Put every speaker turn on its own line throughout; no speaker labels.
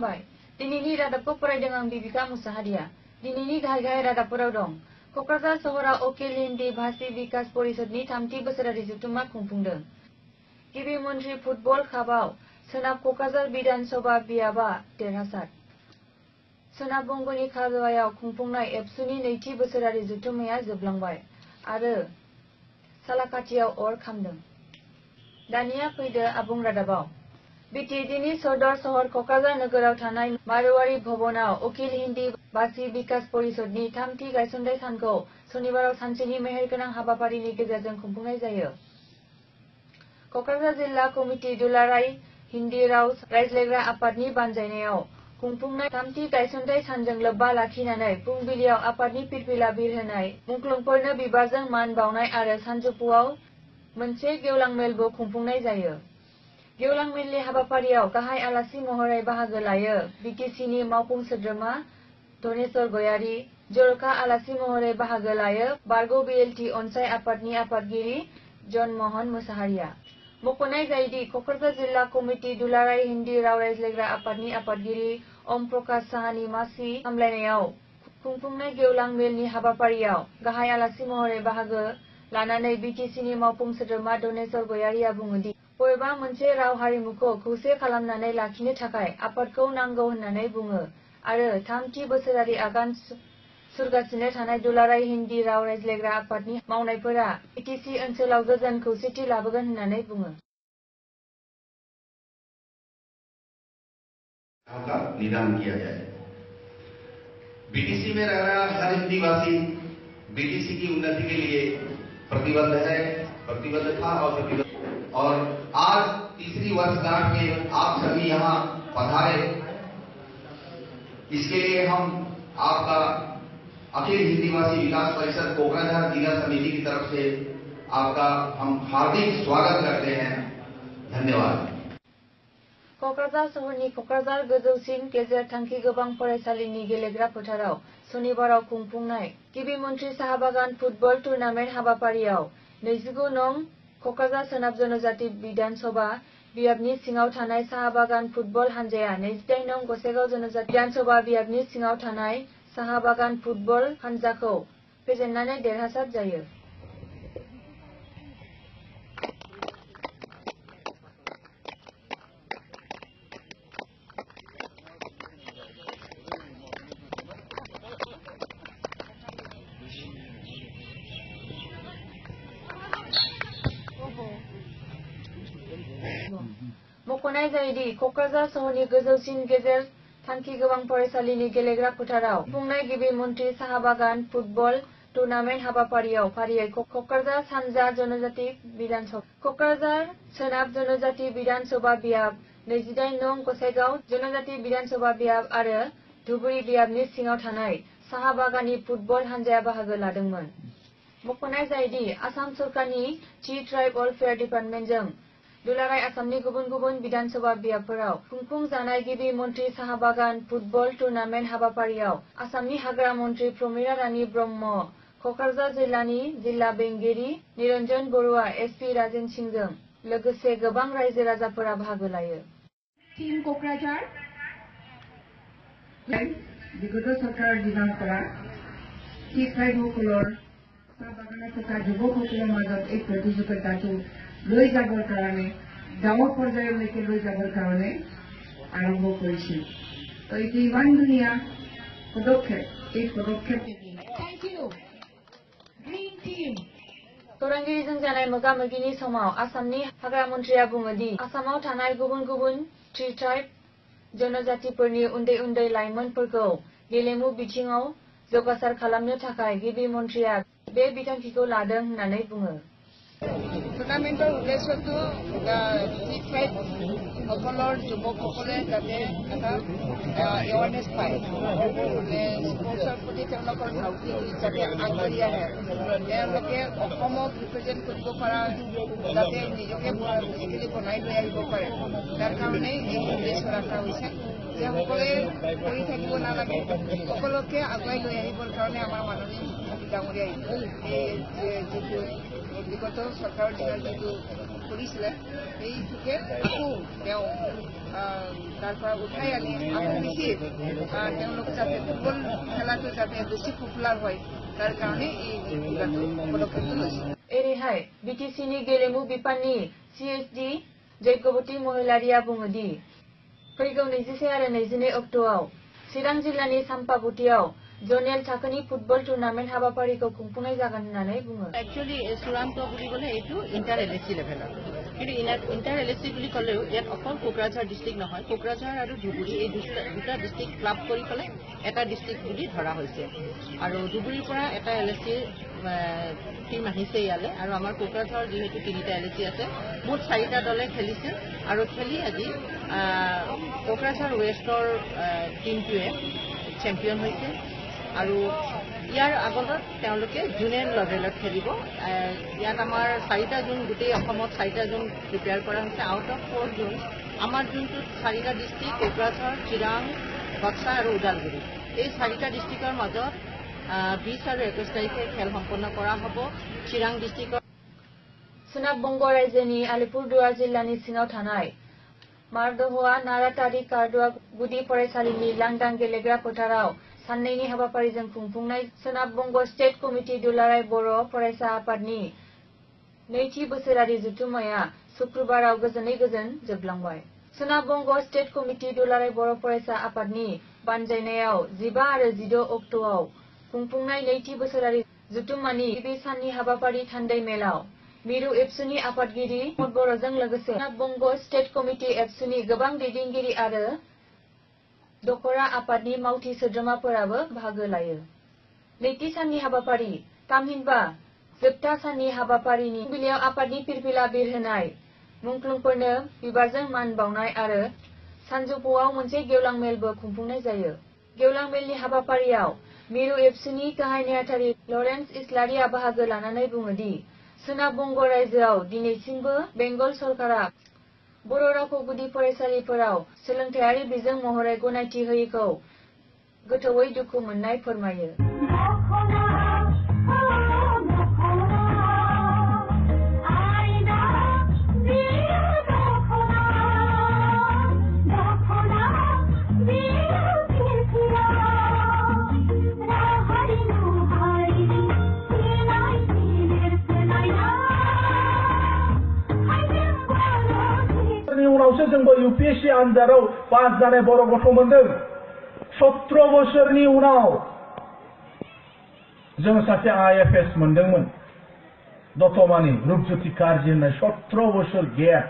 खुलुमबाय दिनैनि रादाबखौ फरायदों आं बिबिका मुसाहारिया दिनैनि गाहाय रादाबफोराव दं क'क्राझार सहराव अखिल हिन्दी भाषी विकास परिषदनि 3थि बोसोरारि जथुम्मा खुंफुंदों गिबि मन्थ्रि फुटबल कापआव सोनाब क'क्राझार बिधान सभा बियाबआ देरहासार सोनाब बंग'नि खालुवायाव खुंफुंनाय एबसुनि 2थि बोसोरारि जथुम्माया जोबलांबाय आरो सालाकाथियाव अर खामदों दानिया फैदो आबुं रादाबाव बिटिएडिनि सदर सहर क'क्राझार नोगोराव थानाय मारुवारि भवनाव अखिल हिन्दी भाषी विकास परिषदनि 3थि गायसनथाइ सानखौ सनिबाराव सानसेनि मेहेरगोनां हाबाफारिनि गेजेरजों खुंफुंनाय जायो क'क्राझार जिल्ला कमिटि दुलाराय हिन्दी राव रायज्लायग्रा आफादनि बानजायनायाव खुंफुंनाय 3थि गायसनथाइ सानजों लोब्बा लाखिनानै फुंबिलियाव आफादनि फिरफिला बिरहोनाय मुंख्लंफोरनो बिबारजों मान बावनाय आरो सानजौफुआव मोनसे गेवलां मेलबो खुंफुंनाय जायो गेवलां मेलनि हाबाफारियाव गाहाय आलासि महरै बाहागो लायो बिटिसिनि मावफुं सोद्रोमा धनेश्वर गयारी जर'खा आलासि महरै बाहागो लायो बारग' बिएलटि अनसाय आफादनि आफादगिरि जन महन मोसाहारिया मख'नाय जायोदि क'क्राझार जिल्ला कमिटि दुलाराय हिन्दी राव रायज्लायग्रा आफादनि आफादगिरि अम प्रकाश साहानि मासि सामलायनायाव खुंफुंनाय गेवलां मेलनि हाबाफारियाव गाहाय आलासि महरै बाहागो लानानै बिटिसिनि मावफुं सोद्रोमा धनेश्वर गयारीआ बुङोदि बबेबा मोनसे राव हारिमुखौ खौसे खालामनानै लाखिनो थाखाय आफादखौ नांगौ होननानै बुङो आरो 3थि बोसोरारि आगान सुरगासिनो थानाय दुलाराय हिन्दी राव रायज्लायग्रा आफादनि मावनायफोरा बिटिसि ओनसोलाव गोजोन खौसेथि लाबोगोन होननानै बुङो
का निदान किया जाए बीटीसी में रह रहा हर हिंदी भाषी बीटीसी की उन्नति के लिए प्रतिबद्ध था और आज तीसरी वर्षगांठ में आप सभी यहाँ पधारे इसके लिए हम आपका अखिल हिंदी भाषी विकास परिषद कोकराझार जिला समिति की तरफ से आपका हम हार्दिक स्वागत करते हैं धन्यवाद
क'क्राझार सहरनि क'क्राझार गोजौसिन गेजेर थांखि गोबां फरायसालिनि गेलेग्रा फोथाराव सनिबाराव खुंफुंनाय गिबि मन्थ्रि साहा बागान फुटबल टुर्नामेन्ट हाबाफारियाव 29 नं क'क्राझार सोनाब जनजाति बिधान सभा बियाबनि सिङाव थानाय साहा बागान फुटबल हानजाया 28 नं गसाइगाव जनजाति बिधान सभा बियाबनि सिङाव थानाय साहा बागान फुटबल हानजाखौ फेजेननानै देरहासार जायो मख'नाय जायोदि क'क्राझार सहरनि गोजौसिन गेजेर थांखि गोबां फरायसालिनि गेलेग्रा फोथाराव खुंफुंनाय गिबि मन्थ्रि साहा बागान फुटबल टुर्नामेन्ट हाबाफारियाव फारियै क'क्राझार सानजा जनजाति बिधान सभा क'क्राझार सोनाब जनजाति बिधान सभा बियाब 28 नं गसाइगाव जनजाति बिधान सभा बियाब आरो धुबुरी बियाबनि सिङाव थानाय साहा बागाननि फुटबल हानजाया बाहागो लादोंमोन मख'नाय जायोदि आसाम सरकारनि थि ट्राइब वेलफेयार डिपार्टमेन्टजों दुलाराय आसामनि गुबुन गुबुन बिधान सभा बियाबफोराव खुंफुंजानाय गिबि मन्थ्रि साहा बागान फुटबल टुर्नामेन्ट हाबाफारियाव आसामनि हाग्रा मन्थ्रि प्रमिला रानी ब्रह्म क'क्राझार जिल्लानि जिल्ला बेंगिरि निरन्जन बरुवा एसपि राजेन सिंहजों लोगोसे गोबां रायजो राजाफोरा बाहागो लायो
टीम क'क्राझार বিগত চৰকাৰৰ দিনৰ পৰা টি ট্ৰাইবসকলৰ চাহ বাগানত থকা যুৱকসকলৰ মাজত এই প্ৰতিযোগিতাটো লৈ যাবৰ কাৰণে গাঁৱৰ পৰ্যায়লৈকে লৈ যাবৰ কাৰণে আৰম্ভ কৰিছিল তো এইটো ইমান ধুনীয়া পদক্ষেপ এই পদক্ষেপ থ্যাংক ইউ গ্ৰীণ টিম
खौरांगिरिजों जानाय मोगा मोगिनि समाव आसामनि हाग्रा मन्थ्रिया बुङोदि आसामाव थानाय गुबुन गुबुन थ्रि ट्राइब जनजातिफोरनि उन्दै उन्दै लाइमोनफोरखौ गेलेमु बिथिङाव जौगासार खालामनो थाखाय गिबि मन्थ्रिया बे बिथांखिखौ लादों होननानै बुङो
टुर्नामेन्टर उद्देশ্যটো টি ট্ৰাইব সকলৰ যুৱকসকলে যাতে এটা এৱাৰনেছ পায় স্পৰ্টছৰ প্ৰতি তেওঁলোকৰ ধাউতি যাতে আগবাঢ়ি আহে তেওঁলোকে অসমক ৰিপ্ৰেজেণ্ট কৰিব পৰা যাতে নিজকে বেচিকেলি বনাই লৈ আহিব পাৰে তাৰ কাৰণে এই উদ্দেশ্য ৰখা হৈছে যে সকলোৱে কৰি থাকিব নালাগে সকলোকে আগুৱাই লৈ আহিবৰ কাৰণে আমাৰ মাননীয় ডাঙৰীয়াই এই যিটো বিগত চৰকাৰৰ দিনৰ যিটো কৰিছিলে সেইটোকে আকৌ তেওঁ তাৰ পৰা উঠাই আনি আকৌ বেছি তেওঁলোক যাতে ফুটবল খেলাটো যাতে বেছি পপুলাৰ হয় তাৰ কাৰণে এই পদক্ষেপটো লৈছে।
एरैहाय बिटिसिनि गेलेमु बिफाननि CSD जयगवती महिलारिया बुङो दि फैगौ 24 आरो 22 अक्ट'आव चिरां जिल्लानि साम्पागुटियाव जनेल थाखोनि फुटबल टुर्नामेन्ट हाबाफारिखौ खुंफुंनाय जागोन होननानै बुङो।
एक्चुअली चूड़ाন্ত বুলি ক'লে এইটো ইণ্টাৰ LSC লেভেলৰ, কিন্তু ইণ্টাৰ LSC বুলি ক'লেও ইয়াত অকল কোকৰাঝাৰ ডিষ্ট্ৰিক্ট নহয়, কোকৰাঝাৰ আৰু ধুবুৰী এই দুটা ডিষ্ট্ৰিক্ট ক্লাব কৰি পেলাই এটা ডিষ্ট্ৰিক্ট বুলি ধৰা হৈছে। আৰু ধুবুৰীৰ পৰা এটা LSC টিম আহিছে ইয়ালে, আৰু আমাৰ কোকৰাঝাৰ যিহেতু 3টা LSC আছে, মুঠ 4টা দলে খেলিছে আৰু খেলি আজি কোকৰাঝাৰ ৱেষ্টৰ টিমটোৱে চেম্পিয়ন হৈছে। আৰু ইয়াৰ আগত তেওঁলোকে জুনিয়ৰ লেভেলত খেলিব। ইয়াত আমাৰ 4টা জোন গোটেই অসমত 4টা জোন প্ৰিপেয়াৰ কৰা হৈছে। আউট অফ 4 জোন আমাৰ যোনটোত 4টা ডিষ্ট্ৰিক্ট কোকৰাঝাৰ, চিৰাং, বাক্সা আৰু ওদালগুৰি, এই 4টা ডিষ্ট্ৰিক্টৰ মাজত 20 আৰু 21 তাৰিখে খেল সম্পন্ন কৰা হ'ব। চিৰাং ডিষ্ট্ৰিক্টৰ
सोनाब बंग रायजोनि आलिपुरदुवार जिल्लानि सिङाव थानाय मारदहआ नारातारि कारदुवा गुदि फरायसालिनि लांदां गेलेग्रा फोथाराव साननैनि हाबाफारिजों खुंफुंनाय सोनाब बंग स्टेट कमिटि दुलाराय बर' फरायसा आफादनि नैथि बोसोरारि जथुम्माया शुक्रबाराव गोजोनै गोजोन जोबलांबाय। सोनाब बंग स्टेट कमिटि दुलाराय बर' फरायसा आफादनि बानजायनायाव 15 आरो 16 अक्ट'आव खुंफुंनाय नैथि बोसोरारि जथुम्मानि गिबि साननि हाबाफारि थान्दै मेलाव मिरु एबसुनि आफादगिरि प्रमद बर'जों लोगोसे सोनाब बंग स्टेट कमिटि एबसुनि गोबां दैदेनगिरि आरो दखरा आफादनि मावथि सोद्रोमाफोराबो बाहागो लायो। नैथि साननि हाबाफारि थामहिनबा जोबथा साननि हाबाफारिनि फुंबिलियाव आफादनि फिरफिला बिरहोनाय, मुंख्लंफोरनो बिबारजों मान बावनाय आरो सानजौफुआव मोनसे गेवलां मेलबो खुंफुंनाय जायो। गेवलां मेलनि हाबाफारियाव मिरु एबसुनि गाहाय नेहाथारि लरेन्स इस्लारिया बाहागो लानानै बुङो दि सोनाब बंग रायजोआव दिनैसिमबो बेंगल सरकारा बर' रावखौ गुदि फरायसालिफोराव सोलोंथायारि बिजों महरै गनायथि होयैखौ गोथौयै दुखु मोननाय फोरमायो।
उनावसो जोंबो UPSC आनजादाव पास जानाय बर' गथ' मोनदों। 17 बोसोरनि उनाव जों सासे IFS मोनदोंमोन, दतमानि रुपज्योति कार्जी होननाय 17 बोसोर गेप।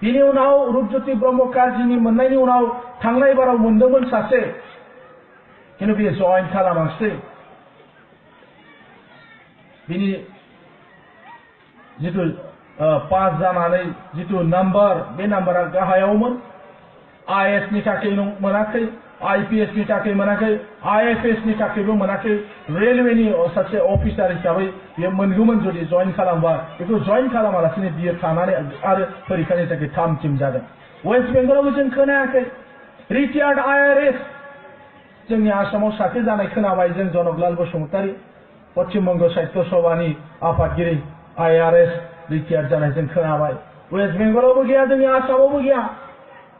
बिनि उनाव रुपज्योति ब्रह्म कार्जीनि मोननायनि उनाव थांनाय बाराव मोनदोंमोन सासे, किन्तु बियो जइन खालामासै। बिनि जितु पास जानानै जितु नाम्बार, बे नाम्बारा गाहायावमोन। IAS नि थाखाय मोनाखै, IPS नि थाखाय मोनाखै, IFS नि थाखायबो मोनाखै। रेलवेनि सासे अफिसार हिसाबै बियो मोनगौमोन जुदि जइन खालामबा। बेखौ जइन खालामालासिनो बियो थानानै आरो परीक्षानि थाखाय थाम-थिम जादों। वेस्ट बेंगलावबो जों खोनायाखै। रिटायार्ड IRS जोंनि आसामाव सासे जानाय खोनाबाय जों जनकलाल बसुमतारी, पश्चिम बंग साहित्य सभानि आफादगिरि IRS रिटायार्ड जानाय जों खोनाबाय। वेस्ट बेंगलावबो गैया, जोंनि आसामावबो गैया।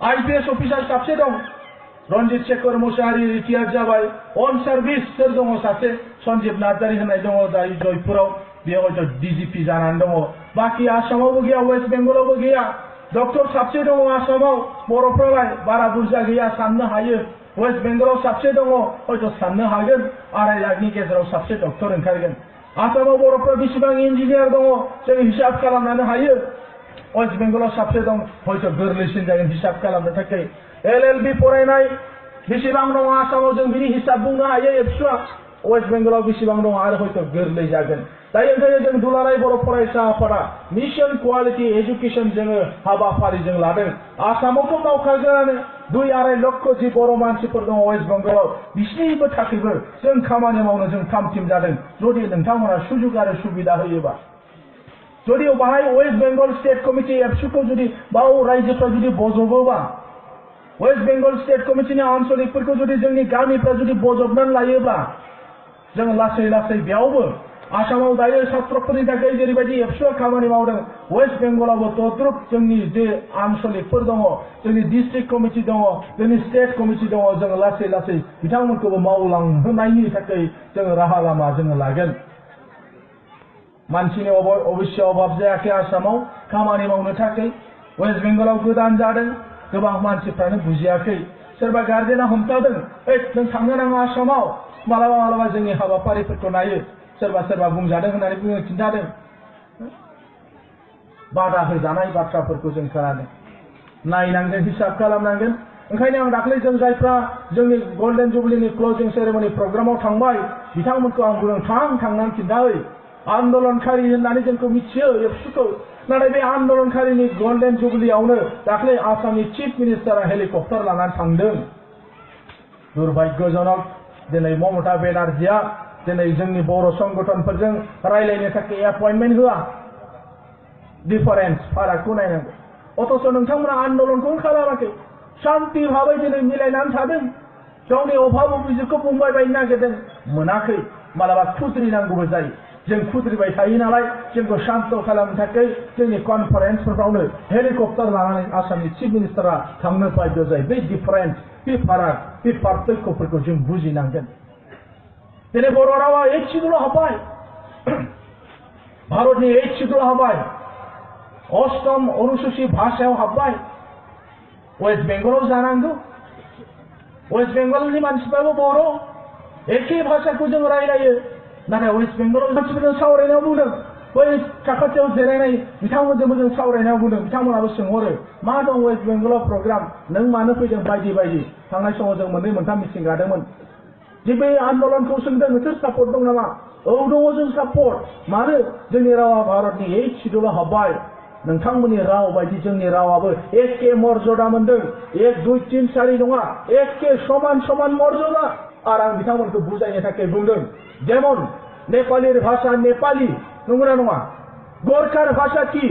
IPS अफिसार सासे दं, रन्जित शेखर मुसाहारि रिटायार्ड जाबाय। अन सार्भिस सोर दङ सासे सन्जीब नार्जारी होननाय दङ दायो जयपुराव, बेयो हयथ' DGP जानानै दङ। बाखि आसामावबो गैया, वेस्ट बेंगलावबो गैया। डक्टर साबसे दङ आसामाव, बर'फ्रालाय बारा बुरजा गैया साननो हायो। वेस्ट बेंगलाव साबसे दङ, हयथ' साननो हागोन 2.5 लाखनि गेजेराव साबसे डक्टर ओंखारगोन। आसामाव बर'फ्रा बेसेबां इन्जिनियार दङ जों हिसाब खालामनो हायो। वेस्ट बेंगलाव साबसे दं, हयथ' गोरलैसिन जागोन हिसाब खालामनो थाखाय। LLB फरायनाय बेसेबां दङ आसामाव जों बिनि हिसाब बुंनो हायो। एबसुआ वेस्ट बेंगलाव बेसेबां दङ आरो हयथ' गोरलै जागोन। दायो ओंखायनो जों दुलाराय बर' फरायसा आफादा मिशन क्वालिटी एजुकेशन जोङो हाबाफारिजों लादों। आसामावथ' मावखागोनानो 2-2.5 लक्ष जि बर' मानसिफोर दङ वेस्ट बेंगलाव, बिसिनिबो थाखायबो जों खामानि मावनो जों थाम-थिम जादों। जुदि नोंथांमोना सुजुग आरो सुबिदा होयोबा, जुदि बाहाय वेस्ट बेंगल स्टेट कमिटि एबसुखौ जुदि बाव रायजोफ्रा जुदि बजबोबा, वेस्ट बेंगल स्टेट कमिटिनि आनसलिकफोरखौ जुदि जोंनि गामिफ्रा जुदि बजबनानै लायोब्ला, जों लासै लासै बेयावबो आसामाव दायो सात्रफोरनि थाखाय जेरैबायदि एबसुआ खामानि मावदों वेस्ट बेंगलावबो तद्रुप जोंनि जे आनसलिकफोर दङ जोंनि डिस्ट्रिक्ट कमिटि दङ जोंनि स्टेट कमिटि दङ जों लासै लासै बिथांमोनखौबो मावलांहोनायनि थाखाय जों राहा लामा जों लागोन मानसिनि अबयस्य अभाब जायाखै आसामाव खामानि मावनो थाखाय वेस्ट बेंगलाव गोदान जादों गोबां मानसिफ्रानो बुजियाखै सोरबा गार्जेना हमथादों नों थांनो नाङा आसामाव मालाबा मालाबा जोंनि हाबाफारिफोरखौ नायो सोरबा सोरबा बुंजादों होननानै बुङो खिन्थादों बादा होजानाय बाथ्राफोरखौ जों खोनादों नायनांगोन हिसाब खालामनांगोन ओंखायनो आं दाख्लै जों जायफ्रा जोंनि गल्डेन जुबलिनि क्लोजिं सेरेमनि प्रग्रामाव थांबाय बिथांमोनखौ आं बुंदों थांनानै खिन्थाहै आन्दलनखारि होननानै जोंखौ मिथियो एबसुखौ नाथाय बे आन्दलनखारिनि गल्डेन जुबलियावनो दाख्लै आसामनि चिफ मिनिस्टारा हेलिकप्टार लानानै थांदों दुर्भाग्यजनक दिनै ममता बेनार्जीआ दिनै जोंनि बर' संगठनफोरजों रायलायनो थाखाय एपइन्टमेन्ट होआ डिफारेन्स फारागखौ नायनांगौ अथच नोंथांमोना आन्दलनखौनो खालामाखै शान्ति भाबै दिनै मिलायनानै थादों गावनि अभाब अभियोगखौ बुंबाय बायनो नागिरदों मोनाखै मालाबा खुद्रिनांगौबो जायो जों खुद्रिबाय थायो नालाय जोंखौ शान्त खालामनो थाखाय जोंनि कनफारेन्सफोरावनो हेलिकप्टार लानानै आसामनि चिफ मिनिस्टारा थांनो बाध्य जायो बे डिफारेन्स बे फाराग बे पार्थक्यफोरखौ जों बुजिनांगोन दिनै बर' रावा एक शिड्युलाव हाबबाय भारतनि एक शिड्युलाव हाबबाय अष्टम अनुसूची भाषायाव हाबबाय वेस्ट बेंगलाव जानांगौ वेस्ट बेंगलनि मानसिफ्राबो बर' एखे भाषाखौ जों रायलायो नाथाय वेस्ट बेंगलाव मानसिफोरजों सावरायनायाव बुंदों बै साखाथियाव जिरायनाय बिथांमोनजोंबो जों सावरायनायाव बुंदों बिथांमोनाबो सोंहरो मा दं वेस्ट बेंगलाव प्रग्राम नों मानो फैदों बायदि बायदि थांनाय समाव जों मोननै मोनथाम मिटिं गादोंमोन जे बे आन्दलनखौ सोंदों नोंसोर सापर्ट दं नामा औ दङ जों सापर्ट मानो जोंनि रावा भारतनि एक शिड्युलाव हाबबाय नोंथांमोननि राव बायदि जोंनि रावाबो एखे मर्यादा मोनदों 1 2 3 4 नङा एखे समान समान मर्यादा आरो आं बिथांमोनखौ बुजायनो थाखाय बुंदों जेमन नेपालीर भाषा नेपाली नंगौना नङा गोरखार भाषा की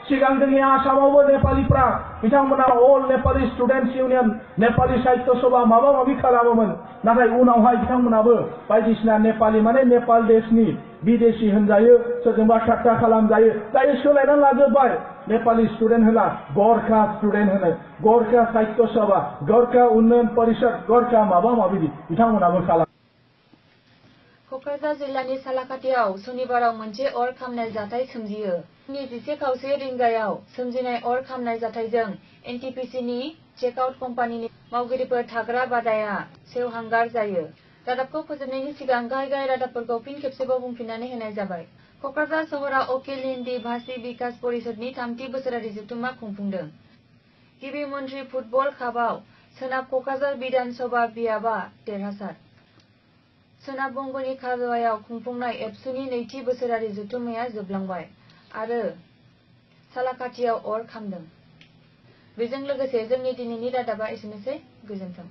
सिगां जोंनि आसामावबो नेपालीफ्रा बिथांमोना अल नेपाली स्टुडेन्टस इउनियन नेपाली साहित्य सभा माबा माबि खालामोमोन नाथाय उनावहाय बिथांमोनाबो बायदिसिना नेपाली माने नेपाल देशनि बिदेशी होनजायो सोरजोंबा ठाट्टा खालामजायो दायो सोलायनानै लाजोब्बाय नेपाली स्टुडेन्ट होला गोरखा स्टुडेन्ट होनो गोरखा साहित्य सभा गोरखा उन्नयन परिषद गोरखा माबा माबि बिथांमोनाबो खालामो
क'क्राझार जिल्लानि सालाकाटियाव सनिबाराव मोनसे अर खामनाय जाथाय सोमजियो 11:30 रिंगायाव सोमजिनाय अर खामनाय जाथायजों एनटिपिसिनि चेकआउट कम्पानिनि मावगिरिफोर थाग्रा बादाया सेवहांगार जायो रादाबखौ फोजोबनायनि सिगां गाहाय रादाबफोरखौ फिन खेबसेबाव बुंफिननानै होनाय जाबाय क'क्राझार सहराव अकिल हिन्दी भाषी बिकास परिषदनि 3थि बोसोरारि जथुम्मा खुंफुंदों गिबि मन्त्रि फुटबल कापआव सोनाब क'क्राझार बिधान सभा बियाबा देरहासार सोनाब बंग'नि खालुवायाव खुंफुंनाय एबसुनि 2थि बोसोरारि जथुम्माया जोबलांबाय आरो सालाकाटियाव अर खामदों बेजों लोगोसे जोंनि दिनैनि रादाबा एसेनोसै गोजोन्थों।